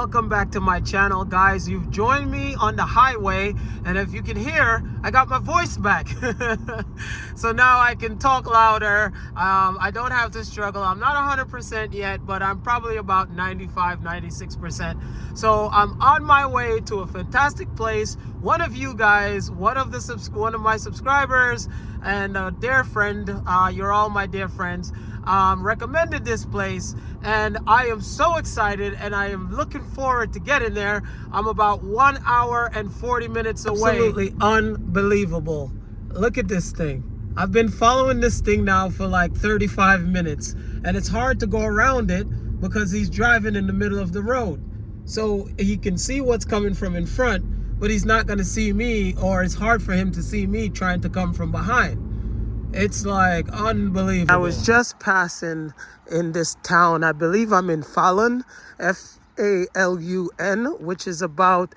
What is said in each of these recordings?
welcome back to my channel, guys. You've joined me on the highway, and if you can hear, I got my voice back. So now I can talk louder. I don't have to struggle. I'm not 100% yet, but I'm probably about 95, 96%. So I'm on my way to a fantastic place. One of you guys, one of my subscribers and a dear friend, you're all my dear friends, recommended this place, and I am so excited and I am looking forward to getting there. I'm about 1 hour and 40 minutes away. Absolutely unbelievable. Look at this thing. I've been following this thing now for like 35 minutes, and it's hard to go around it because he's driving in the middle of the road. So he can see what's coming from in front, but he's not going to see me, or it's hard for him to see me trying to come from behind. It's like unbelievable. I was just passing in this town. I believe I'm in Falun, Falun, which is about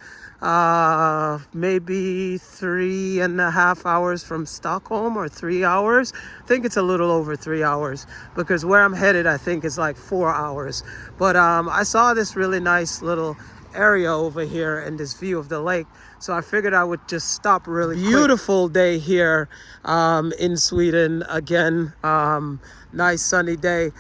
maybe 3.5 hours from Stockholm, or 3 hours. I think it's a little over 3 hours, because where I'm headed, I think is like 4 hours. But I saw this really nice little area over here and this view of the lake, so I figured I would just stop really quick. Beautiful day here in Sweden again. Nice sunny day.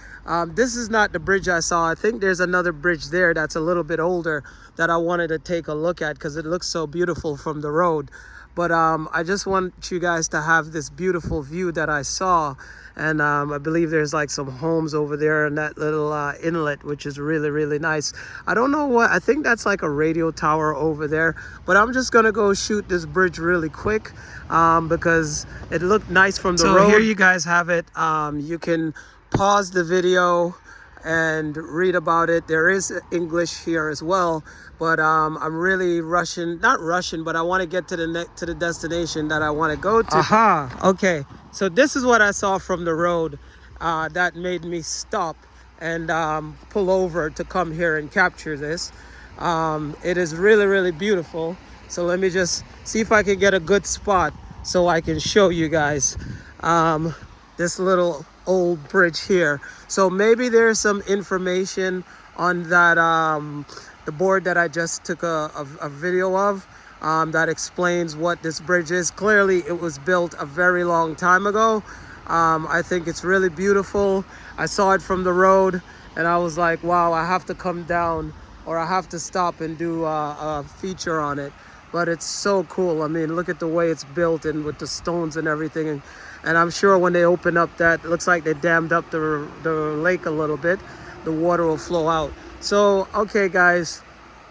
This is not the bridge I saw. I think there's another bridge there that's a little bit older that I wanted to take a look at because it looks so beautiful from the road. But I just want you guys to have this beautiful view that I saw. And I believe there's like some homes over there in that little inlet, which is really, really nice. I don't know what, I think that's like a radio tower over there. But I'm just going to go shoot this bridge really quick because it looked nice from the road. So here you guys have it. You can pause the video and read about it. There is English here as well, but I'm really not rushing, but I want to get to the destination that I want to go to. Okay, so this is what I saw from the road that made me stop and pull over to come here and capture this. It is really, really beautiful. So let me just see if I can get a good spot so I can show you guys this little old bridge here. So maybe there's some information on that the board that I just took a video of that explains what this bridge is. Clearly it was built a very long time ago. I think it's really beautiful. I saw it from the road and I was like, wow, I have to come down, or I have to stop and do a feature on it. But it's so cool. I mean, look at the way it's built and with the stones and everything. And I'm sure when they open up that, it looks like they dammed up the lake a little bit. The water will flow out. So, okay, guys,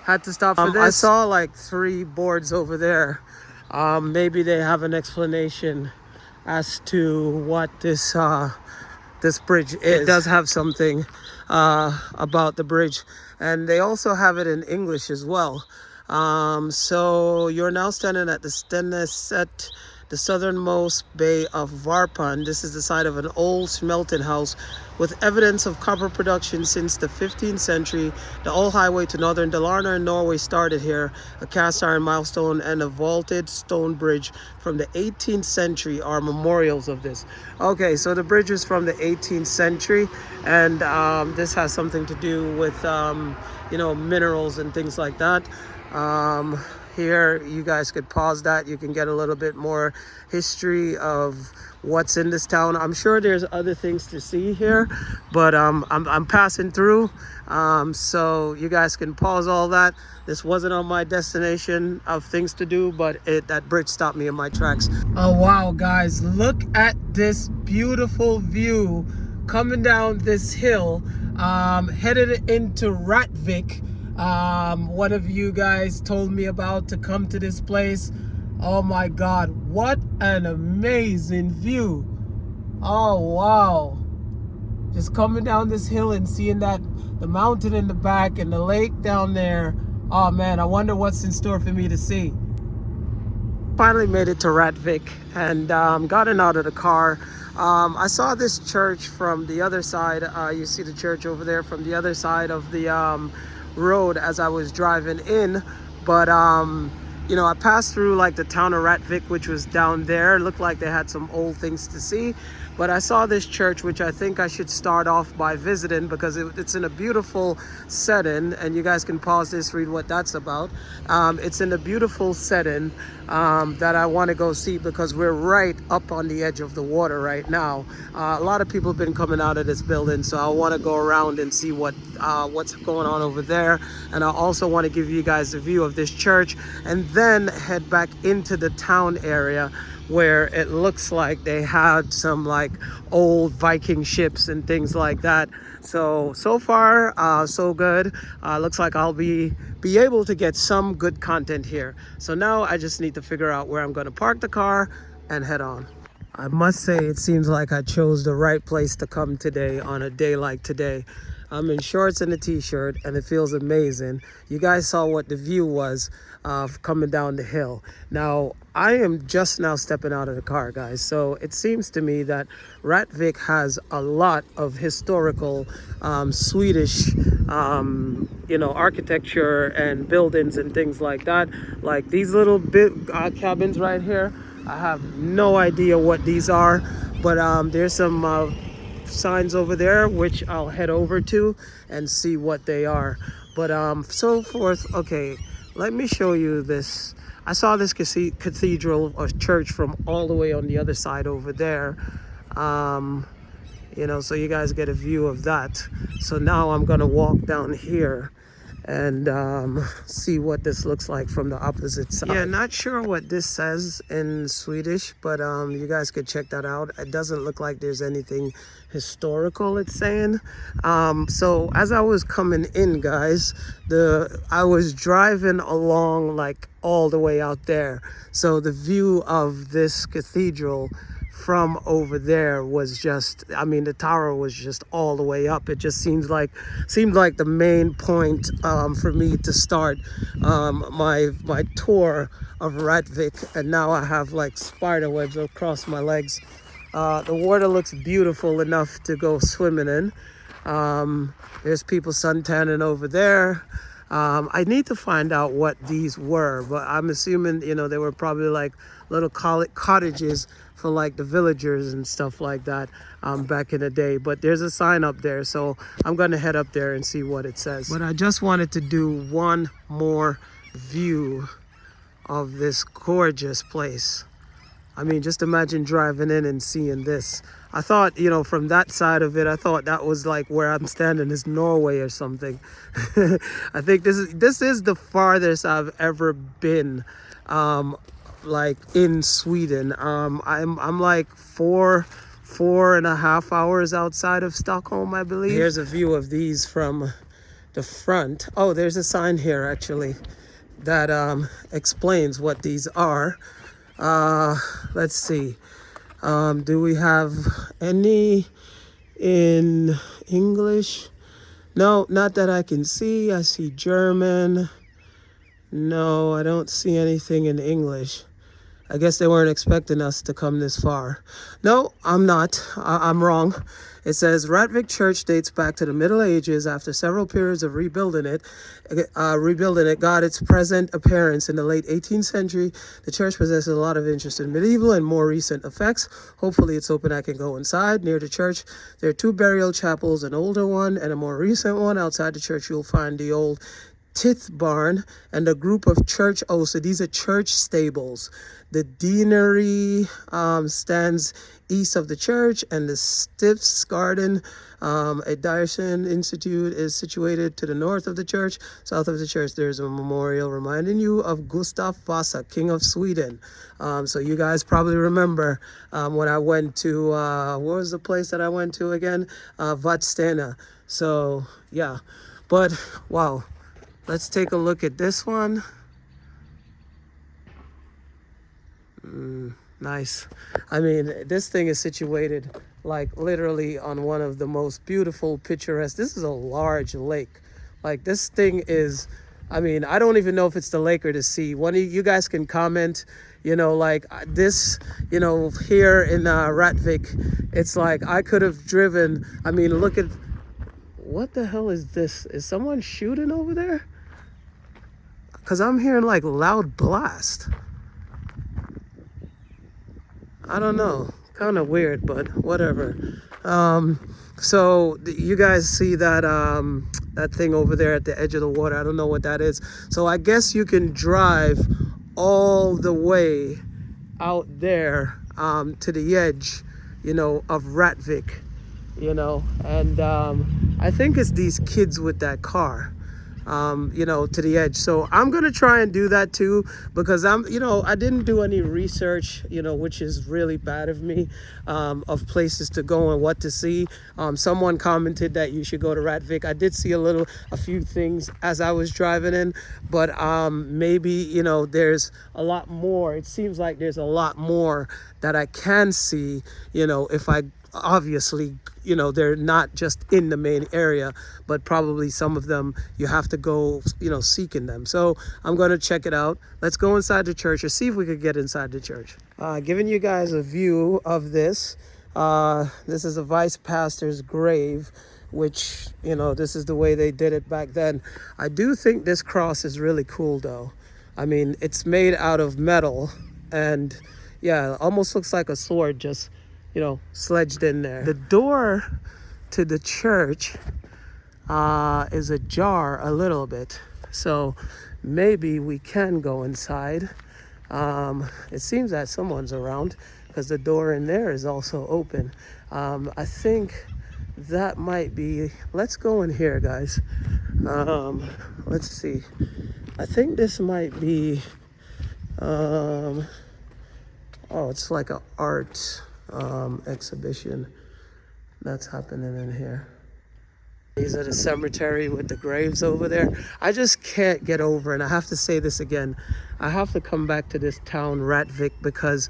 had to stop for this. I saw like 3 boards over there. Maybe they have an explanation as to what this bridge is. It does have something about the bridge. And they also have it in English as well. So you're now standing at the Stenneset, the southernmost bay of Varpan. This is the site of an old smelting house with evidence of copper production since the 15th century. The old highway to northern Dalarna in Norway started here. A cast iron milestone and a vaulted stone bridge from the 18th century are memorials of this. Okay, so the bridge is from the 18th century, and this has something to do with minerals and things like that. Here you guys could pause that. You can get a little bit more history of what's in this town. I'm sure there's other things to see here, but I'm passing through, so you guys can pause all that. This wasn't on my destination of things to do, but that bridge stopped me in my tracks. Oh wow, guys, look at this beautiful view coming down this hill, headed into Rattvik. One of you guys told me about to come to this place. Oh my God, what an amazing view. Oh wow, just coming down this hill and seeing the mountain in the back and the lake down there. Oh man, I wonder what's in store for me to see. Finally made it to Rattvik and gotten out of the car. I saw this church from the other side. You see the church over there from the other side of the road as I was driving in, but I passed through like the town of Rattvik, which was down there. It looked like they had some old things to see, But I saw this church, which I think I should start off by visiting because it's in a beautiful setting. And you guys can pause this, read what that's about. It's in a beautiful setting that I want to go see because we're right up on the edge of the water right now. A lot of people have been coming out of this building, so I want to go around and see what's going on over there. And I also want to give you guys a view of this church and then head back into the town area where it looks like they had some like old Viking ships and things like that. So far, so good. Looks like I'll be able to get some good content here. So now I just need to figure out where I'm going to park the car and head on. I must say it seems like I chose the right place to come today on a day like today. I'm in shorts and a t-shirt and it feels amazing. You guys saw what the view was coming down the hill. Now, I am just now stepping out of the car, guys. So it seems to me that Rattvik has a lot of historical Swedish, architecture and buildings and things like that. Like these little cabins right here. I have no idea what these are, but there's some signs over there which I'll head over to and see what they are. But so forth. Okay, let me show you this. I saw this cathedral or church from all the way on the other side over there. So you guys get a view of that. So now I'm gonna walk down here and see what this looks like from the opposite side. Yeah, not sure what this says in Swedish, but you guys could check that out. It doesn't look like there's anything historical it's saying. So as I was coming in, guys, I was driving along like all the way out there. So the view of this cathedral from over there was just, the tower was just all the way up. It just seemed like the main point for me to start my tour of Rattvik. And now I have like spider webs across my legs. The water looks beautiful enough to go swimming in. There's people suntanning over there. I need to find out what these were, but I'm assuming, they were probably like little cottages for like the villagers and stuff like that back in the day. But there's a sign up there, so I'm gonna head up there and see what it says. But I just wanted to do one more view of this gorgeous place. Just imagine driving in and seeing this. I thought, from that side of it, I thought that was like where I'm standing is Norway or something. I think this is the farthest I've ever been, like in Sweden. I'm like four and a half hours outside of Stockholm, I believe. Here's a view of these from the front. Oh, there's a sign here actually that explains what these are. Let's see. Do we have any in English? No, not that I can see. I see German. No, I don't see anything in English. I guess they weren't expecting us to come this far. No, I'm not. I'm wrong. It says Rättvik Church dates back to the Middle Ages. After several periods of rebuilding it got its present appearance in the late 18th century. The church possesses a lot of interest in medieval and more recent effects. Hopefully it's open. I can go inside. Near the church, there are two burial chapels, an older one and a more recent one. Outside the church, you'll find the old Tith barn and a group of church. Oh, so these are church stables. The deanery stands east of the church, and the Stift's Garden, a Dyson Institute, is situated to the north of the church. South of the church, there's a memorial reminding you of Gustav Vasa, King of Sweden. So you guys probably remember when I went to, what was the place that I went to again? Vadstena. So, yeah. But, wow. Let's take a look at this one. Nice. This thing is situated like literally on one of the most beautiful, picturesque. This is a large lake. Like this thing is, I don't even know if it's the lake or the sea. One of you guys can comment, like this, here in Rattvik, it's like I could have driven. Look at, what the hell is this? Is someone shooting over there? Because I'm hearing like loud blast. I don't know. Kind of weird, but whatever. So you guys see that that thing over there at the edge of the water? I don't know what that is. So I guess you can drive all the way out there to the edge, you know, of Rattvik, you know, and I think it's these kids with that car, you know, to the edge. So I'm gonna try and do that too, because you know, I didn't do any research, you know, which is really bad of me, of places to go and what to see. Someone commented that you should go to Rattvik. I did see a few things as I was driving in, but maybe, you know, there's a lot more. It seems like there's a lot more that I can see, you know, if I obviously, you know, they're not just in the main area, but probably some of them you have to go, you know, seeking them. So I'm going to check it out. Let's go inside the church or see if we could get inside the church. Giving you guys a view of this. This is a vice pastor's grave, which, you know, this is the way they did it back then. I do think this cross is really cool though. I mean, it's made out of metal, and yeah, it almost looks like a sword just, you know, sledged in there. The door to the church is ajar a little bit, so maybe we can go inside. It seems that someone's around because the door in there is also open. I think that might be, let's go in here, guys. Let's see. I think this might be, oh, it's like an art exhibition that's happening in here. These are the cemetery with the graves over there. I just can't get over, and I have to say this again, I have to come back to this town, Rattvik, because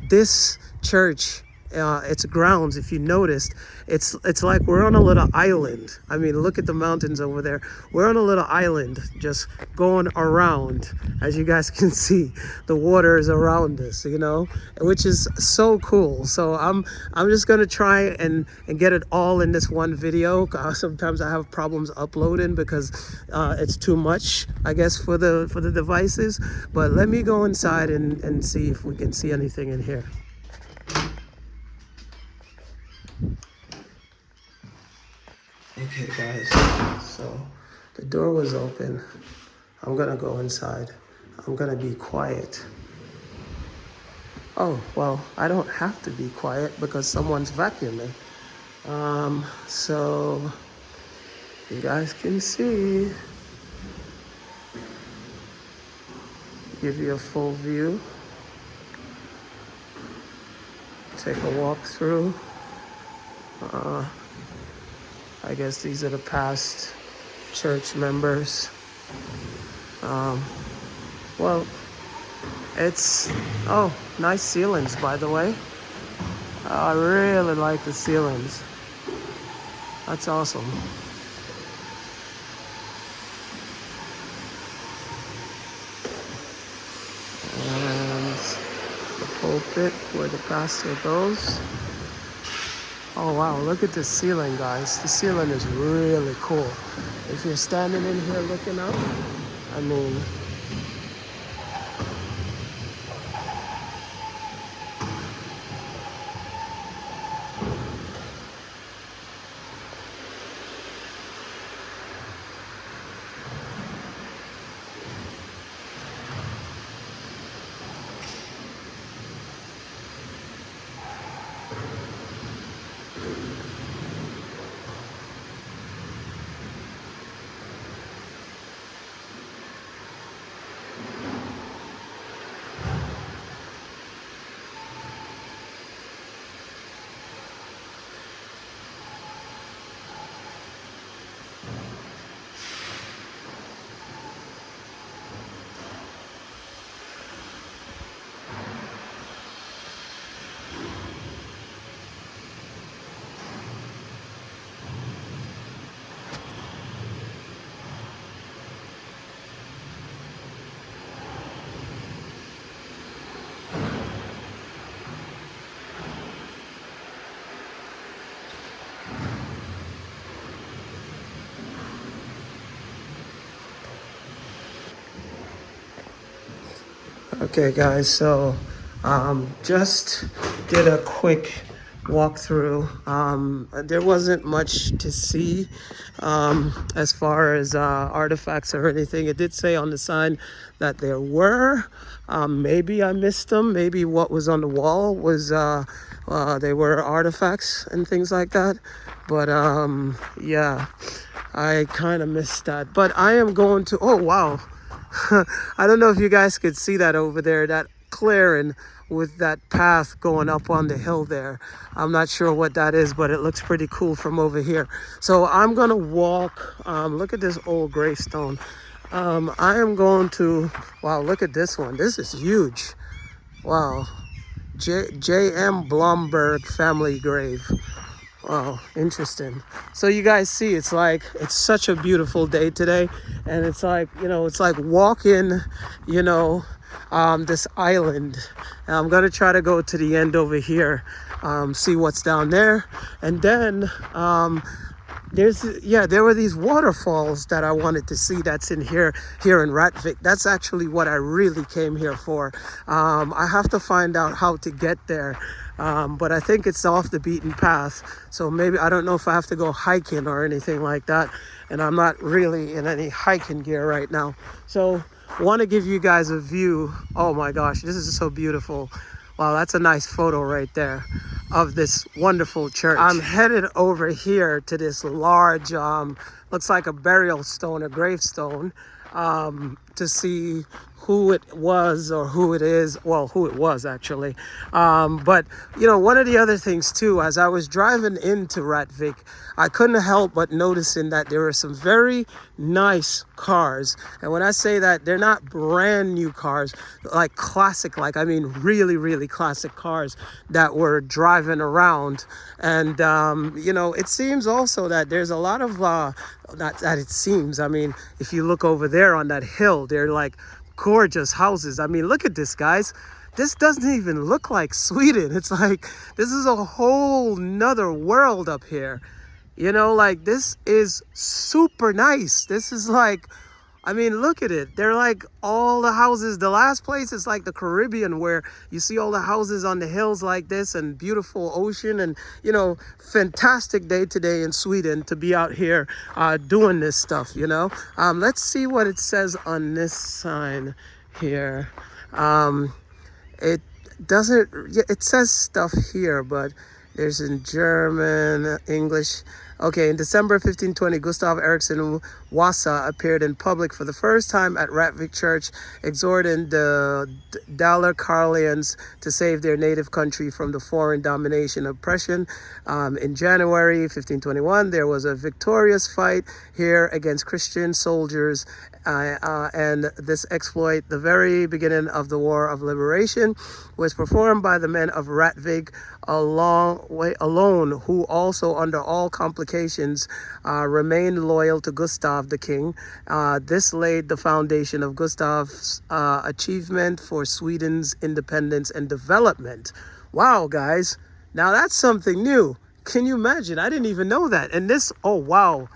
this church, its grounds, if you noticed, it's like we're on a little island. I mean, look at the mountains over there. We're on a little island just going around. As you guys can see, the water is around us, you know, which is so cool. So I'm just gonna try and get it all in this one video. Sometimes I have problems uploading because it's too much, I guess, for the devices. But let me go inside and see if we can see anything in here. Okay guys, so the door was open. I'm gonna go inside. I'm gonna be quiet. Oh, well, I don't have to be quiet because someone's vacuuming. So you guys can see. Give you a full view. Take a walk through. I guess these are the past church members. Well, it's, oh, nice ceilings, by the way. I really like the ceilings. That's awesome. And the pulpit where the pastor goes. Oh wow, look at the ceiling, guys. The ceiling is really cool. If you're standing in here looking up, I mean, okay guys, so just did a quick walkthrough. There wasn't much to see as far as artifacts or anything. It did say on the sign that there were. Maybe I missed them. Maybe what was on the wall was they were artifacts and things like that. But yeah, I kind of missed that. But I am going to. Oh wow. I don't know if you guys could see that over there, that clearing with that path going up on the hill there. I'm not sure what that is, but it looks pretty cool from over here. So I'm gonna walk. Look at this old gravestone. I am going to, wow, look at this one. This is huge. Wow. J.M. Blomberg family grave. Wow, interesting. So you guys see, it's like, it's such a beautiful day today. And it's like, it's like walking, this island. And I'm going to try to go to the end over here, see what's down there. And then there were these waterfalls that I wanted to see that's in here in Rattvik. That's actually what I really came here for. I have to find out how to get there. But I think it's off the beaten path. So maybe, I don't know if I have to go hiking or anything like that. And I'm not really in any hiking gear right now. So want to give you guys a view. Oh my gosh, this is so beautiful. Wow, that's a nice photo right there of this wonderful church. I'm headed over here to this large, looks like a burial stone, a gravestone, to see who it was or who it is. Well, who it was actually. But one of the other things too, as I was driving into Rattvik, I couldn't help but noticing that there were some very nice cars. And when I say that, they're not brand new cars, like classic, I mean really, really classic cars that were driving around. And, it seems also that there's a lot of, not that it seems, I mean, if you look over there on that hill, they're like gorgeous houses. I mean, look at this, guys. This doesn't even look like Sweden. It's like, this is a whole nother world up here. This is super nice. This is like, I mean, look at it. They're like all the houses. The last place is like the Caribbean, where you see all the houses on the hills like this and beautiful ocean and, fantastic day today in Sweden to be out here doing this stuff, Let's see what it says on this sign here. It doesn't, it says stuff here, but there's in German, English. Okay, in December 1520, Gustav Eriksson Wasa appeared in public for the first time at Rättvik Church, exhorting the Dalarna to save their native country from the foreign domination oppression. In January 1521, there was a victorious fight here against Christian soldiers, and this exploit, the very beginning of the War of Liberation, was performed by the men of Rattvik alone, who also, under all complications, remained loyal to Gustav the King. This laid the foundation of Gustav's achievement for Sweden's independence and development. Wow, guys. Now that's something new. Can you imagine? I didn't even know that. And this, oh, wow.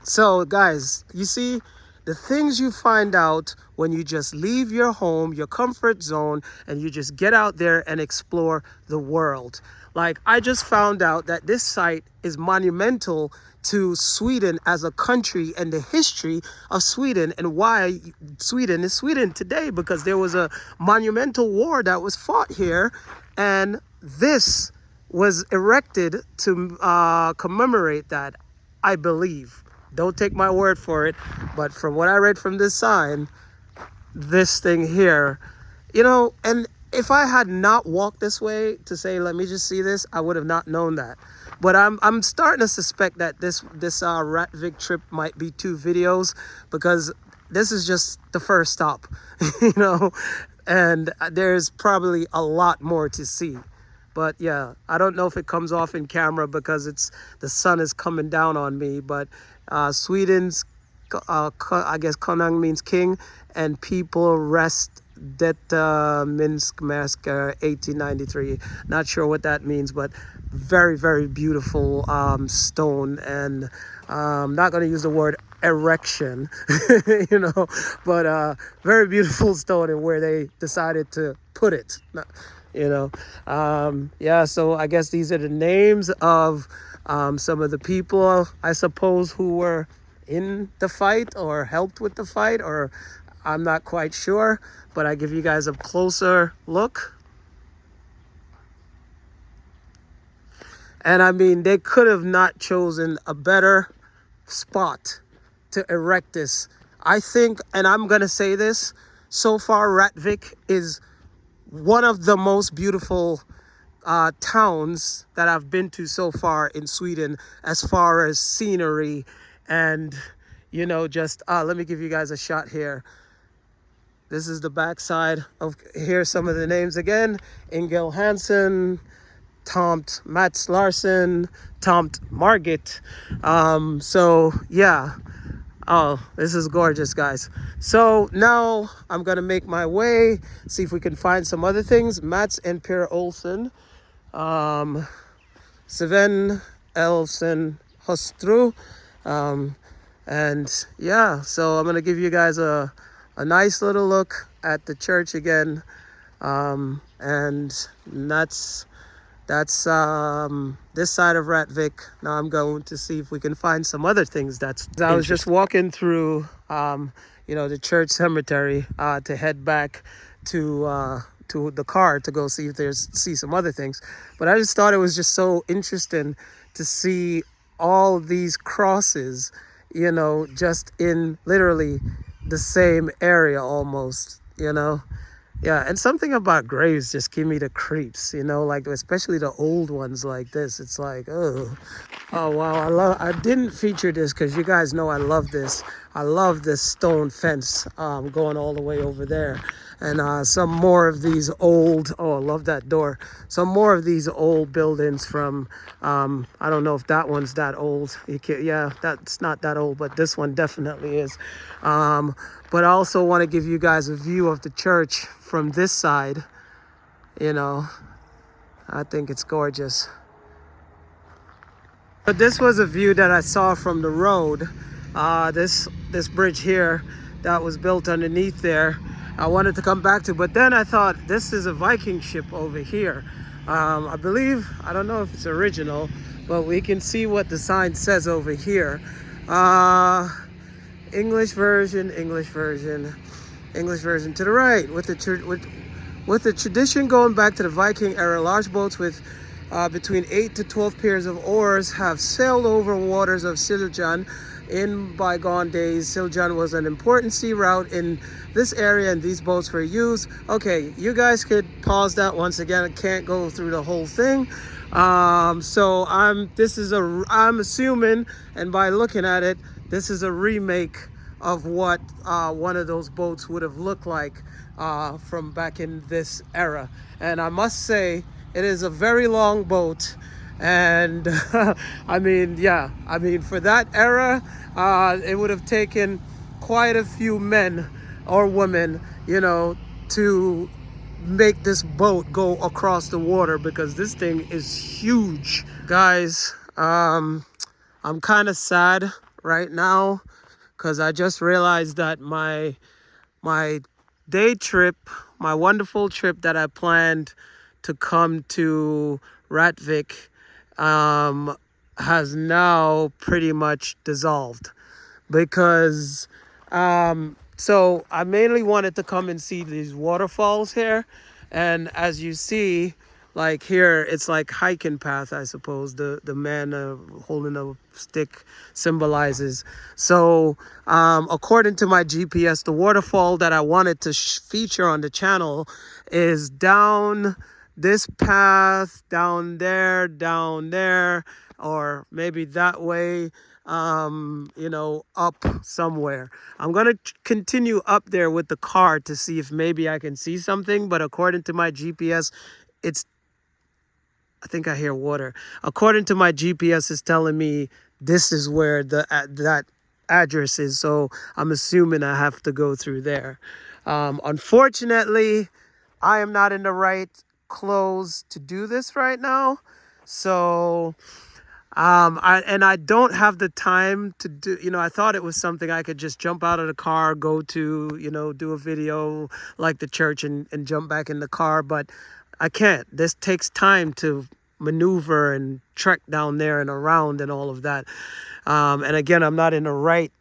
So, guys, you see, the things you find out when you just leave your home, your comfort zone, and you just get out there and explore the world. Like, I just found out that this site is monumental to Sweden as a country and the history of Sweden and why Sweden is Sweden today, because there was a monumental war that was fought here, and this was erected to commemorate that, I believe. Don't take my word for it, but from what I read from this sign, this thing here, and if I had not walked this way to say, let me just see this, I would have not known that. But I'm starting to suspect that this Rattvik trip might be 2 videos, because this is just the first stop, and there's probably a lot more to see. But yeah, I don't know if it comes off in camera because the sun is coming down on me, but Sweden's, I guess Konung means king, and people rest det Minsk Massacre 1893. Not sure what that means, but very, very beautiful stone. And I'm not going to use the word erection, but very beautiful stone and where they decided to put it. you know. Yeah, so I guess these are the names of some of the people, I suppose, who were in the fight or helped with the fight, or I'm not quite sure, but I give you guys a closer look. And I mean, they could have not chosen a better spot to erect this. I think, and I'm going to say this, so far, Rattvik is one of the most beautiful towns that I've been to so far in Sweden, as far as scenery and, you know, just, let me give you guys a shot here. This is the backside of, here's some of the names again: Ingel Hansen, Tomt Mats Larsen, Tomt Margit. So yeah. Oh, this is gorgeous, guys. So now I'm gonna make my way, see if we can find some other things. Mats and Per Olsen, Sven Elsen Hostru, and yeah. So I'm gonna give you guys a nice little look at the church again, and that's this side of Rattvik. Now I'm going to see if we can find some other things. I was just walking through, you know, the church cemetery to head back to the car to go see some other things. But I just thought it was just so interesting to see all these crosses, you know, just in literally the same area almost, you know. Yeah, and something about graves just give me the creeps, you know, like especially the old ones like this. It's like, oh wow, I didn't feature this because you guys know I love this. I love this stone fence going all the way over there. And some more of these old, oh, I love that door. Some more of these old buildings from, I don't know if that one's that old. Yeah, that's not that old, but this one definitely is. But I also want to give you guys a view of the church from this side. You know, I think it's gorgeous. But this was a view that I saw from the road. This bridge here that was built underneath there, I wanted to come back to, but then I thought this is a Viking ship over here. I believe, I don't know if it's original, but we can see what the sign says over here. English version to the right. With the tradition going back to the Viking era, large boats with between 8 to 12 pairs of oars have sailed over waters of Siljan. In bygone days, Siljan was an important sea route in this area, and these boats were used. Okay, you guys could pause that once again. I can't go through the whole thing. So I'm assuming, and by looking at it, this is a remake of what one of those boats would have looked like from back in this era. And I must say, it is a very long boat. And I mean, yeah, I mean, for that era, it would have taken quite a few men or women, you know, to make this boat go across the water, because this thing is huge. Guys, I'm kind of sad right now because I just realized that my day trip, my wonderful trip that I planned to come to Rattvik, has now pretty much dissolved, because so I mainly wanted to come and see these waterfalls here, and as you see, like here, it's like hiking path, I suppose. The man holding a stick symbolizes. So according to my GPS, the waterfall that I wanted to feature on the channel is down this path, down there, or maybe that way, you know, up somewhere. I'm gonna continue up there with the car to see if maybe I can see something, but according to my GPS, I think I hear water. According to my GPS, it's telling me this is where that address is, so I'm assuming I have to go through there. Unfortunately, I am not in the right clothes to do this right now, so I don't have the time to do, you know, I thought it was something I could just jump out of the car, go to, you know, do a video like the church and jump back in the car, but I can't. This takes time to maneuver and trek down there and around and all of that. And again, I'm not in the right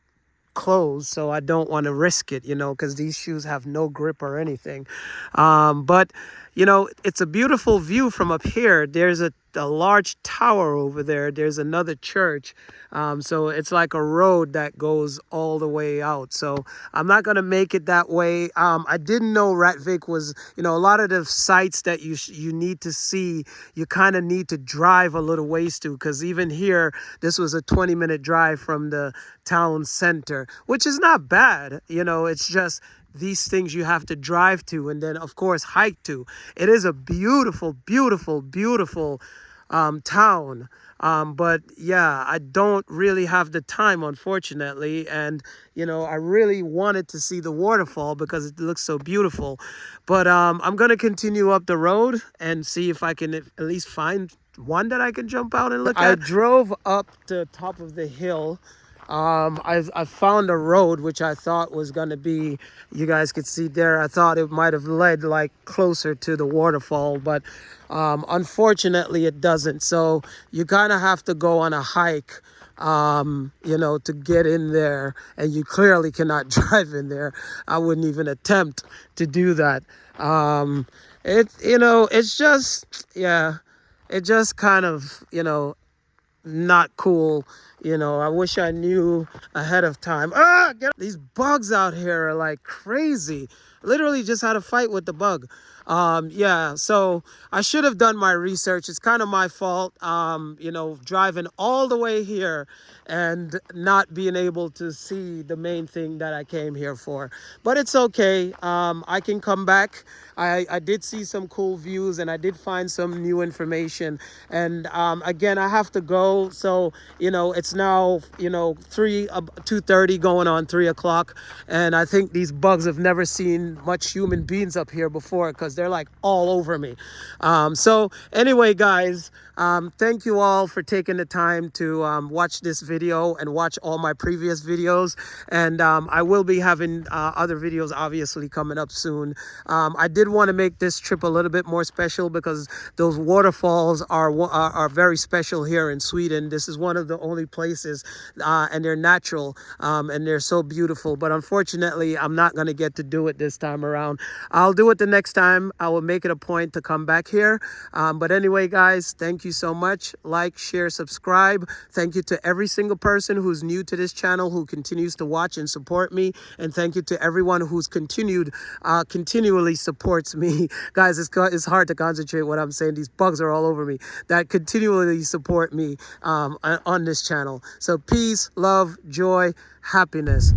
clothes, so I don't want to risk it, because these shoes have no grip or anything. But it's a beautiful view from up here. There's a large tower over there. There's another church. So it's like a road that goes all the way out. So I'm not going to make it that way. I didn't know Rattvik was, a lot of the sites that you need to see, you kind of need to drive a little ways to, because even here, this was a 20-minute drive from the town center, which is not bad. It's just these things you have to drive to and then, of course, hike to. It is a beautiful, beautiful, beautiful town. But yeah, I don't really have the time, unfortunately. And, I really wanted to see the waterfall because it looks so beautiful. But I'm going to continue up the road and see if I can at least find one that I can jump out and look at. I drove up the top of the hill. I found a road which I thought was going to be, you guys could see there, I thought it might have led like closer to the waterfall, but unfortunately it doesn't. So you kind of have to go on a hike, to get in there, and you clearly cannot drive in there. I wouldn't even attempt to do that. It's just, yeah, it just kind of, not cool. I wish I knew ahead of time. These bugs out here are like crazy. Literally just had a fight with the bug. Yeah, so I should have done my research. It's kind of my fault, driving all the way here and not being able to see the main thing that I came here for. But it's okay. I can come back. I did see some cool views and I did find some new information. And again, I have to go. So, it's now, 2:30 going on 3 o'clock. And I think these bugs have never seen much human beings up here before because they're like all over me. So anyway, guys, thank you all for taking the time to watch this video and watch all my previous videos. And I will be having other videos obviously coming up soon. I did want to make this trip a little bit more special because those waterfalls are very special here in Sweden. This is one of the only places and they're natural and they're so beautiful. But unfortunately, I'm not going to get to do it this time around. I'll do it the next time. I will make it a point to come back here. But anyway, guys, thank you so much. Like, share, subscribe. Thank you to every single person who's new to this channel who continues to watch and support me. And thank you to everyone who's continually supports me. Guys, it's hard to concentrate what I'm saying. These bugs are all over me. That continually support me on this channel. So peace, love, joy, happiness.